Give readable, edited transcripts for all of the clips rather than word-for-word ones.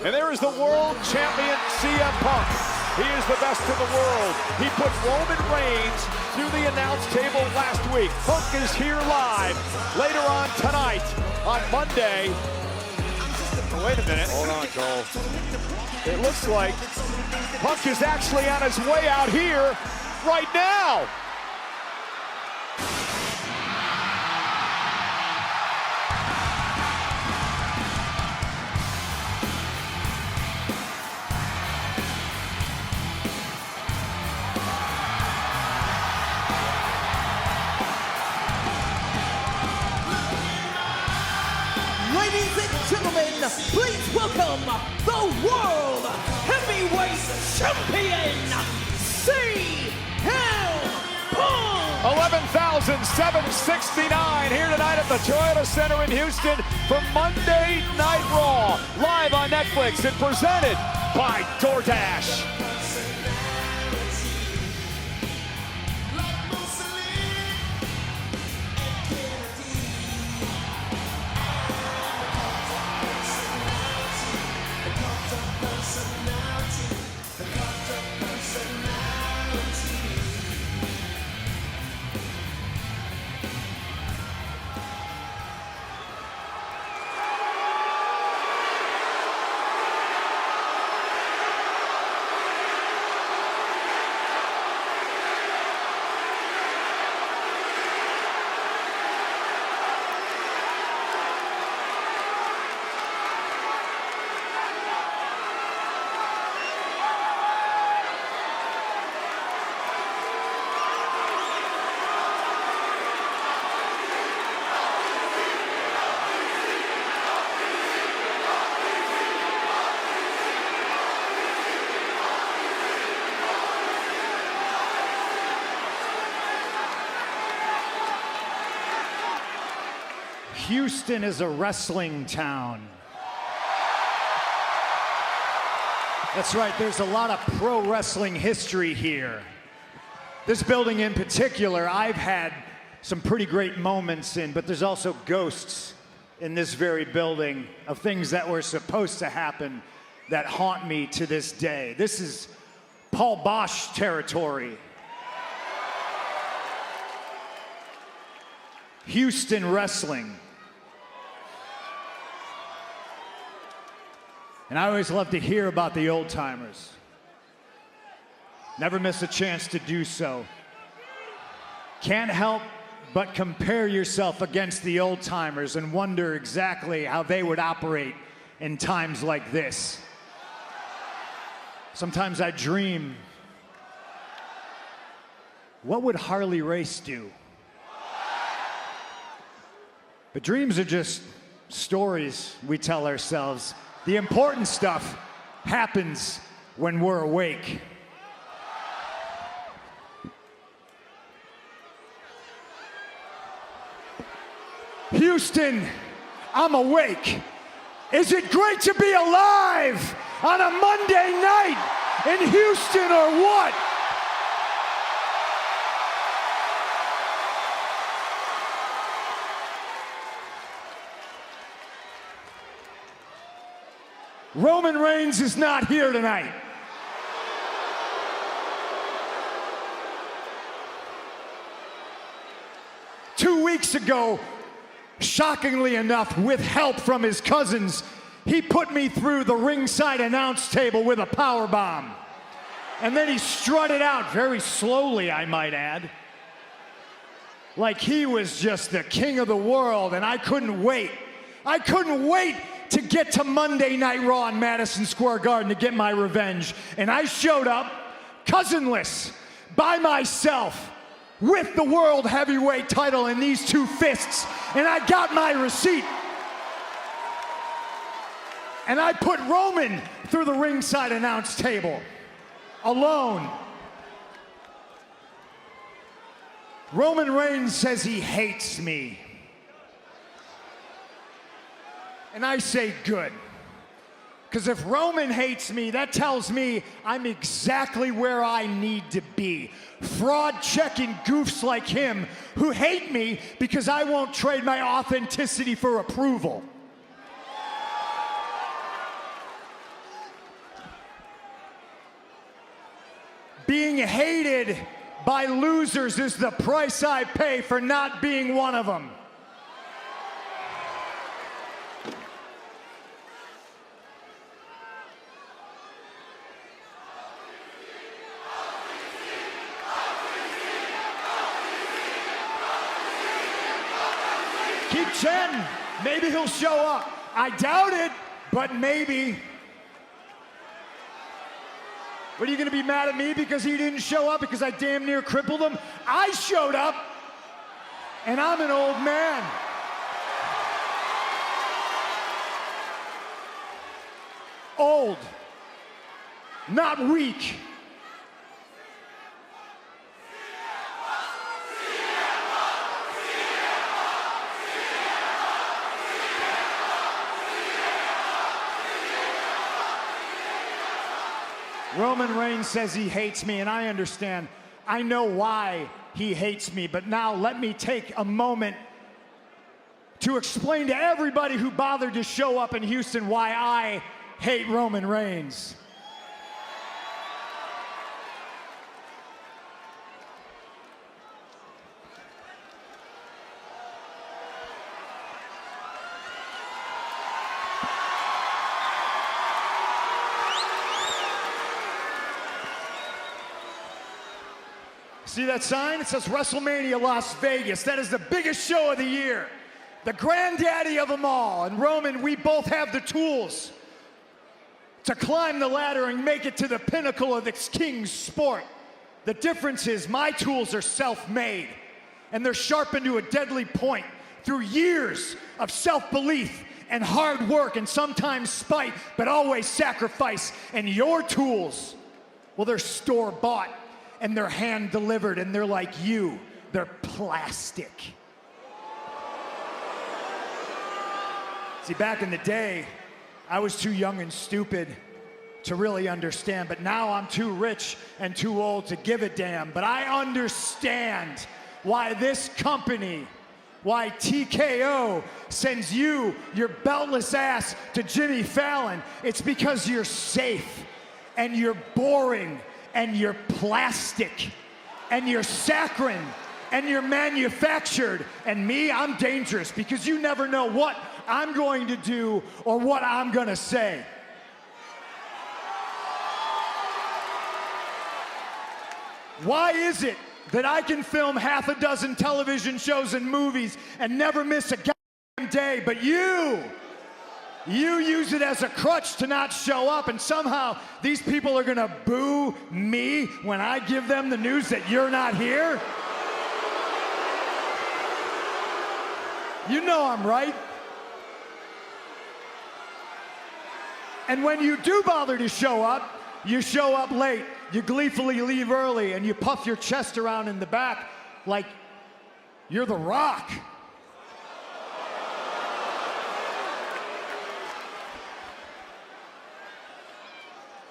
And there is the world champion CM Punk. He is the best in the world. He put Roman Reigns through the announce table last week. Punk is here live later on tonight on Monday. Oh, wait a minute. Hold on, Cole. It looks like Punk is actually on his way out here right now. Ladies and gentlemen, please welcome the World Heavyweight Champion, CM Punk! 11,769 here tonight at the Toyota Center in Houston for Monday Night Raw, live on Netflix and presented by DoorDash. Houston is a wrestling town. That's right, there's a lot of pro wrestling history here. This building in particular, I've had some pretty great moments in, but there's also ghosts in this very building of things that were supposed to happen that haunt me to this day. This is Paul Bosch territory. Houston wrestling. And I always love to hear about the old timers. Never miss a chance to do so. Can't help but compare yourself against the old timers and wonder exactly how they would operate in times like this. Sometimes I dream, what would Harley Race do? But dreams are just stories we tell ourselves. The important stuff happens when we're awake. Houston, I'm awake. Is it great to be alive on a Monday night in Houston or what? Roman Reigns is not here tonight. Two weeks ago, shockingly enough, with help from his cousins, he put me through the ringside announce table with a power bomb. And then he strutted out very slowly, I might add. Like he was just the king of the world, and I couldn't wait. I couldn't wait to get to Monday Night Raw in Madison Square Garden to get my revenge. And I showed up, cousinless, by myself, with the World Heavyweight title in these two fists. And I got my receipt. And I put Roman through the ringside announce table, alone. Roman Reigns says he hates me. And I say good. Because if Roman hates me, that tells me I'm exactly where I need to be. Fraud-checking goofs like him who hate me because I won't trade my authenticity for approval. Being hated by losers is the price I pay for not being one of them. Keep chatting. Maybe he'll show up. I doubt it, but maybe. What, are you gonna be mad at me because he didn't show up because I damn near crippled him? I showed up, and I'm an old man. Old, not weak. Roman Reigns says he hates me, and I understand. I know why he hates me, but now let me take a moment to explain to everybody who bothered to show up in Houston why I hate Roman Reigns. See that sign? It says WrestleMania Las Vegas. That is the biggest show of the year. The granddaddy of them all. And Roman, we both have the tools to climb the ladder and make it to the pinnacle of this king's sport. The difference is my tools are self-made, and they're sharpened to a deadly point through years of self-belief and hard work and sometimes spite, but always sacrifice. And your tools, well, they're store-bought. And they're hand-delivered, and they're like you. They're plastic. See, back in the day, I was too young and stupid to really understand, but now I'm too rich and too old to give a damn. But I understand why this company, why TKO sends you, your beltless ass, to Jimmy Fallon. It's because you're safe, and you're boring, and you're plastic, and you're saccharine, and you're manufactured. And me, I'm dangerous because you never know what I'm going to do or what I'm gonna say. Why is it that I can film half a dozen television shows and movies and never miss a goddamn day, but you use it as a crutch to not show up, and somehow these people are gonna boo me when I give them the news that you're not here? You know I'm right. And when you do bother to show up, you show up late, you gleefully leave early, and you puff your chest around in the back like you're The Rock.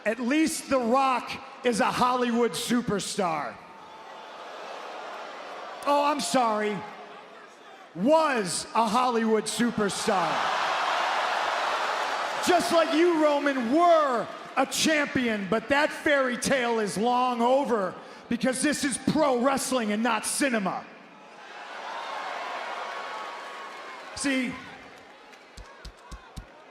At least The Rock is a Hollywood superstar. Oh, I'm sorry. Was a Hollywood superstar. Just like you, Roman, were a champion, but that fairy tale is long over because this is pro wrestling and not cinema. See,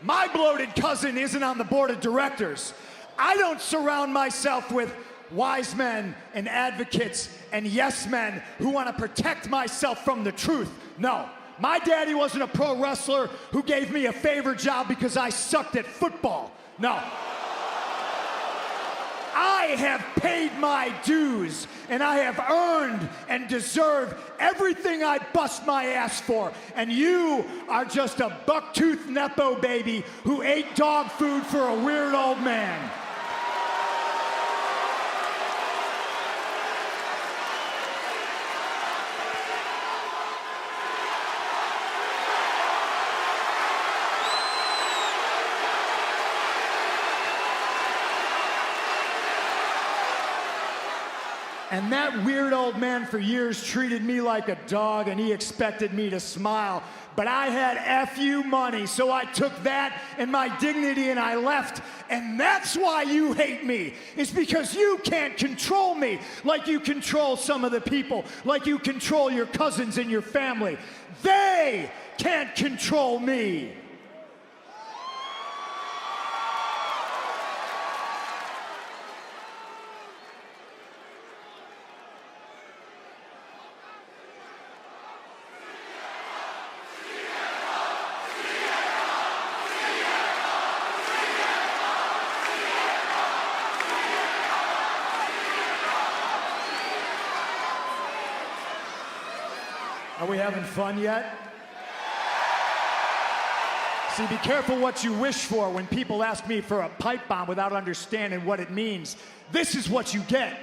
my bloated cousin isn't on the board of directors. I don't surround myself with wise men and advocates and yes men who want to protect myself from the truth. No, my daddy wasn't a pro wrestler who gave me a favor job because I sucked at football. No. I have paid my dues, and I have earned and deserved everything I bust my ass for. And you are just a buck-toothed Nepo baby who ate dog food for a weird old man. And that weird old man for years treated me like a dog, and he expected me to smile. But I had F you money, so I took that and my dignity and I left. And that's why you hate me. It's because you can't control me like you control some of the people, like you control your cousins and your family. They can't control me. Are we having fun yet? See, be careful what you wish for. When people ask me for a pipe bomb without understanding what it means, this is what you get.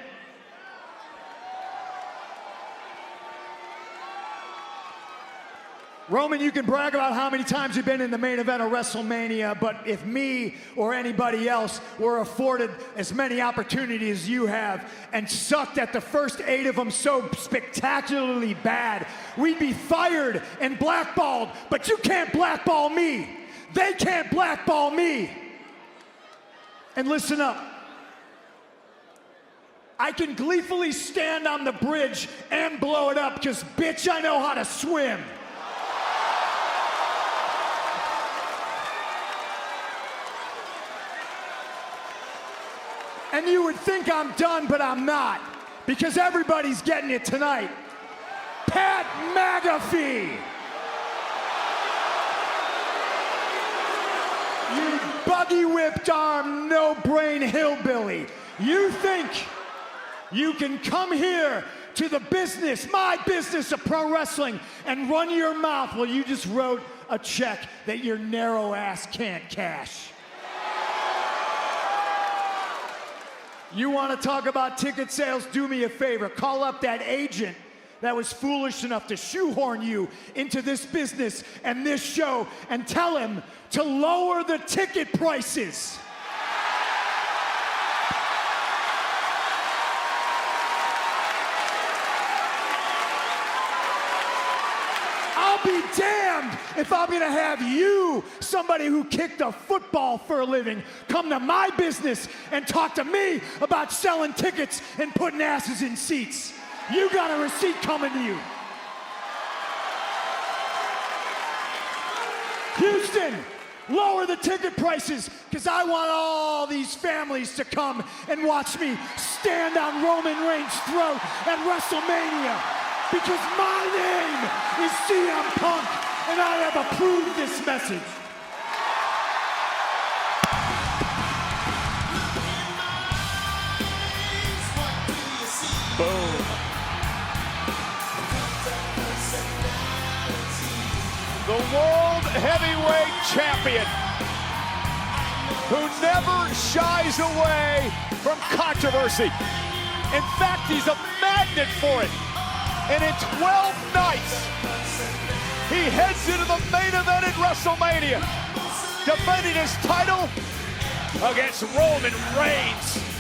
Roman, you can brag about how many times you've been in the main event of WrestleMania, but if me or anybody else were afforded as many opportunities as you have and sucked at the first 8 of them so spectacularly bad, we'd be fired and blackballed, but you can't blackball me. They can't blackball me. And listen up. I can gleefully stand on the bridge and blow it up because, bitch, I know how to swim. And you would think I'm done, but I'm not, because everybody's getting it tonight. Pat McAfee. You buggy-whipped arm, no-brain hillbilly. You think you can come here to the business, my business of pro wrestling, and run your mouth? Well, you just wrote a check that your narrow ass can't cash. You want to talk about ticket sales? Do me a favor. Call up that agent that was foolish enough to shoehorn you into this business and this show and tell him to lower the ticket prices. I'll be damned if I'm gonna have you, somebody who kicked a football for a living, come to my business and talk to me about selling tickets and putting asses in seats. You got a receipt coming to you. Houston, lower the ticket prices, because I want all these families to come and watch me stand on Roman Reigns' throat at WrestleMania. Because my name is CM Punk, and I have approved this message. Boom. The World Heavyweight Champion, who never shies away from controversy. In fact, he's a magnet for it. And in 12 nights, he heads into the main event at WrestleMania, defending his title against Roman Reigns.